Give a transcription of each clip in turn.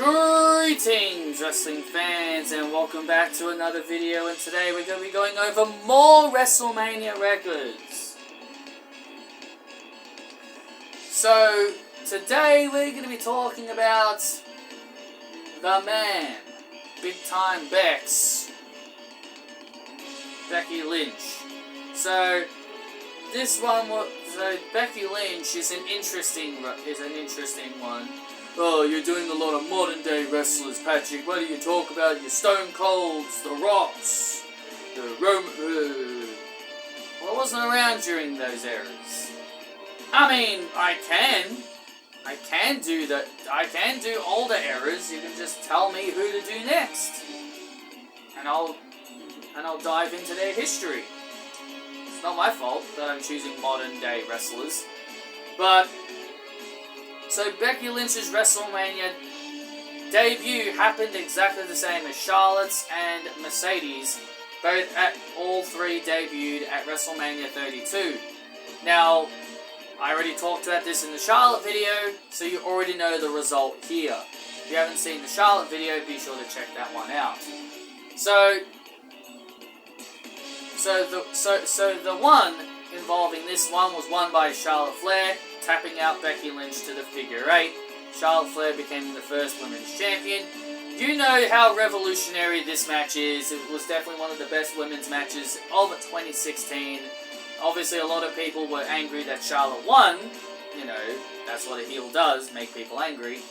Greetings, wrestling fans, and welcome back to another video. And today we're going to be going over more WrestleMania records. So today we're going to be talking about the man, big time Becks, Becky Lynch. So this one, Becky Lynch is an interesting one. Oh, you're doing a lot of modern day wrestlers, Patrick. What do you talk about? Your Stone Colds, the Rocks, the Well, I wasn't around during those eras. I mean, I can do that. I can do older eras. You can just tell me who to do next, and I'll dive into their history. It's not my fault that I'm choosing modern day wrestlers, but. So Becky Lynch's WrestleMania debut happened exactly the same as Charlotte's and Mercedes. All three debuted at WrestleMania 32. Now, I already talked about this in the Charlotte video, so you already know the result here. If you haven't seen the Charlotte video, be sure to check that one out. So the one involving this one was won by Charlotte Flair, tapping out Becky Lynch to the figure 8. Charlotte Flair became the first women's champion. You know how revolutionary this match is. It was definitely one of the best women's matches of 2016. Obviously, a lot of people were angry that Charlotte won. You know, that's what a heel does, make people angry.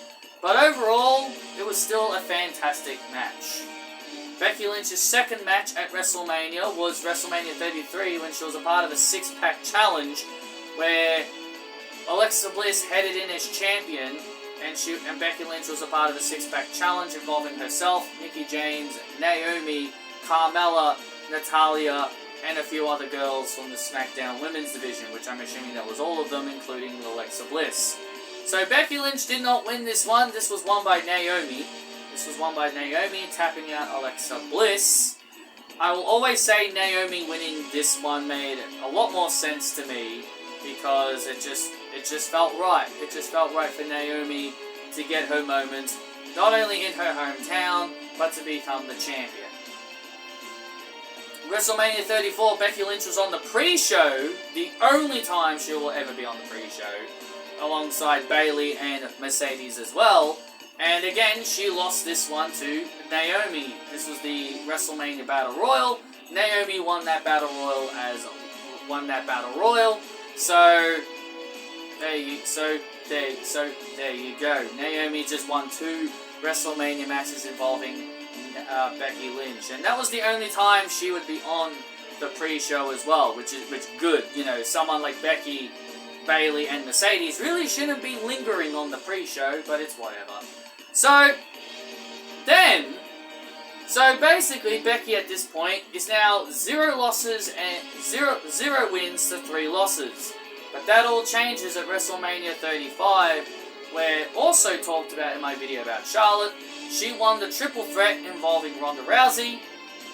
But overall, it was still a fantastic match. Becky Lynch's second match at WrestleMania was WrestleMania 33, when she was a part of a six-pack challenge where Alexa Bliss headed in as champion, and Becky Lynch was a part of a six-pack challenge involving herself, Mickie James, Naomi, Carmella, Natalya, and a few other girls from the SmackDown Women's Division, which I'm assuming that was all of them, including Alexa Bliss. So Becky Lynch did not win this one. This was won by Naomi. Tapping out Alexa Bliss. I will always say Naomi winning this one made a lot more sense to me, because it just felt right. It just felt right for Naomi to get her moment, not only in her hometown, but to become the champion. WrestleMania 34, Becky Lynch was on the pre-show, the only time she will ever be on the pre-show, alongside Bayley and Mercedes as well. And again, she lost this one to Naomi. This was the WrestleMania Battle Royal. Naomi won that Battle Royal. So there you go. Naomi just won 2 WrestleMania matches involving Becky Lynch, and that was the only time she would be on the pre-show as well, which good. You know, someone like Becky, Bayley, and Mercedes really shouldn't be lingering on the pre-show, but it's whatever. So basically, Becky at this point is now 0 losses and 0 wins to 3 losses. But that all changes at WrestleMania 35, where also talked about in my video about Charlotte. She won the triple threat involving Ronda Rousey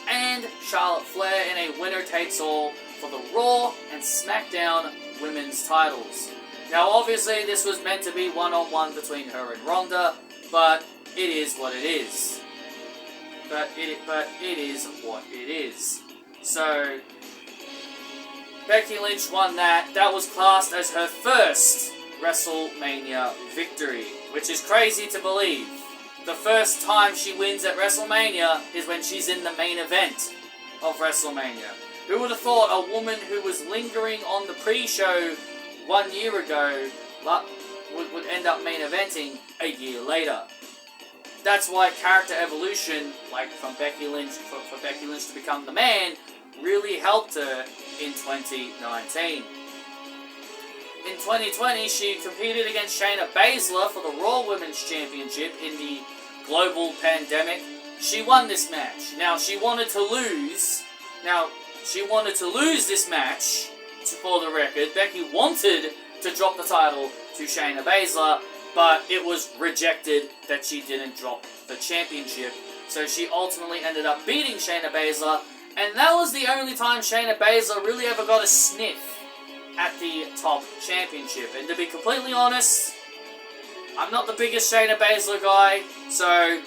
and Charlotte Flair in a winner-takes-all for the Raw and SmackDown women's titles. Now, obviously, this was meant to be one-on-one between her and Ronda, but it is what it is. But it is what it is. So Becky Lynch won that. That was classed as her first WrestleMania victory, which is crazy to believe. The first time she wins at WrestleMania is when she's in the main event of WrestleMania. Who would have thought a woman who was lingering on the pre-show 1 year ago would end up main eventing a year later? That's why character evolution, like from Becky Lynch, for Becky Lynch to become the man, really helped her in 2019. In 2020, she competed against Shayna Baszler for the Raw Women's Championship in the global pandemic. She won this match. Now, she wanted to lose this match, for the record. Becky wanted to drop the title to Shayna Baszler, but it was rejected that she didn't drop the championship. So she ultimately ended up beating Shayna Baszler, and that was the only time Shayna Baszler really ever got a sniff at the top championship. And to be completely honest, I'm not the biggest Shayna Baszler guy, so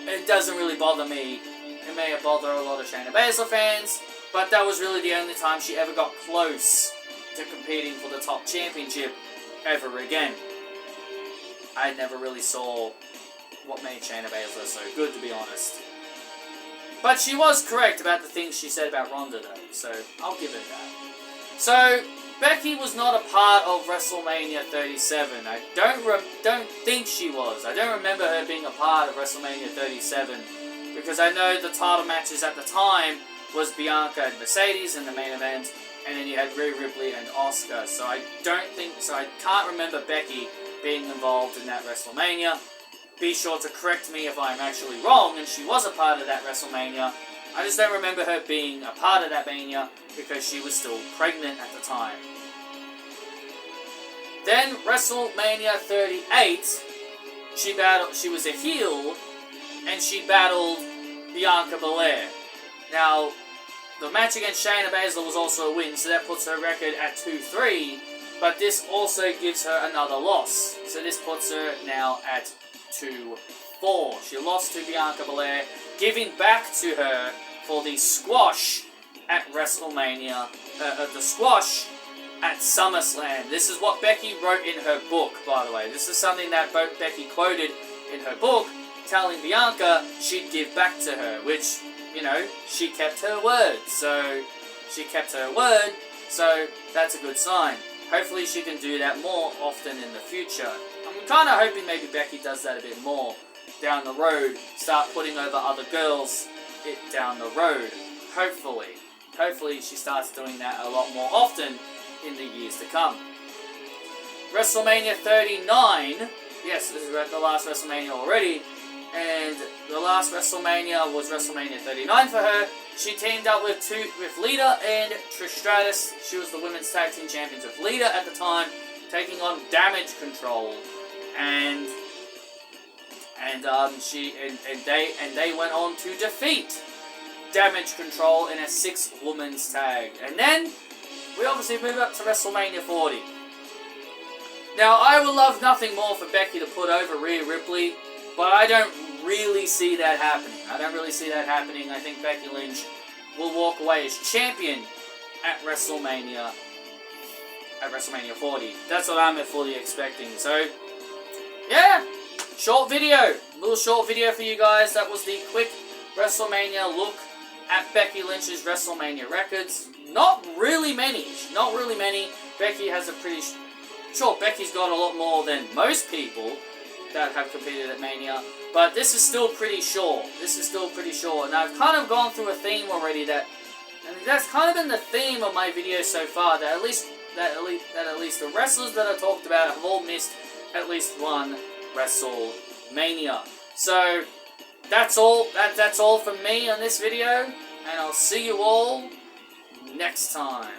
it doesn't really bother me. It may have bothered a lot of Shayna Baszler fans, but that was really the only time she ever got close to competing for the top championship ever again. I never really saw what made Shayna Baszler so good, to be honest. But she was correct about the things she said about Ronda, though, so I'll give it that. So, Becky was not a part of WrestleMania 37. I don't think she was. I don't remember her being a part of WrestleMania 37, because I know the title matches at the time was Bianca and Mercedes in the main event, and then you had Rhea Ripley and Asuka. So I can't remember Becky being involved in that WrestleMania. Be sure to correct me if I'm actually wrong, and she was a part of that WrestleMania. I just don't remember her being a part of that Mania because she was still pregnant at the time. Then WrestleMania 38, she was a heel, and she battled Bianca Belair. Now, the match against Shayna Baszler was also a win, so that puts her record at 2-3, but this also gives her another loss. So this puts her now at 2-4. She lost to Bianca Belair, giving back to her for the squash at WrestleMania, the squash at SummerSlam. This is what Becky wrote in her book, by the way. This is something that Becky quoted in her book, telling Bianca she'd give back to her, which, you know, she kept her word. So, that's a good sign. Hopefully she can do that more often in the future. I'm kind of hoping maybe Becky does that a bit more down the road. Start putting over other girls down the road. Hopefully she starts doing that a lot more often in the years to come. WrestleMania 39. Yes, this is the last WrestleMania already. And the last WrestleMania was WrestleMania 39 for her. She teamed up with Lita and Trish Stratus. She was the Women's Tag Team Champions with Lita at the time, taking on Damage Control. And they went on to defeat Damage Control in a 6-women's tag. And then we obviously move up to WrestleMania 40. Now, I would love nothing more for Becky to put over Rhea Ripley, but I don't really see that happening. I think Becky Lynch will walk away as champion at WrestleMania 40. That's what I'm fully expecting. So, yeah, little short video for you guys. That was the quick WrestleMania look at Becky Lynch's WrestleMania records. Not really many. Becky has a pretty... Sure, Becky's got a lot more than most people that have competed at Mania, but this is still pretty short. And I've kind of gone through a theme already and that's kind of been the theme of my videos so far, that at least the wrestlers that I talked about have all missed at least one WrestleMania. So, that's all from me on this video, and I'll see you all next time.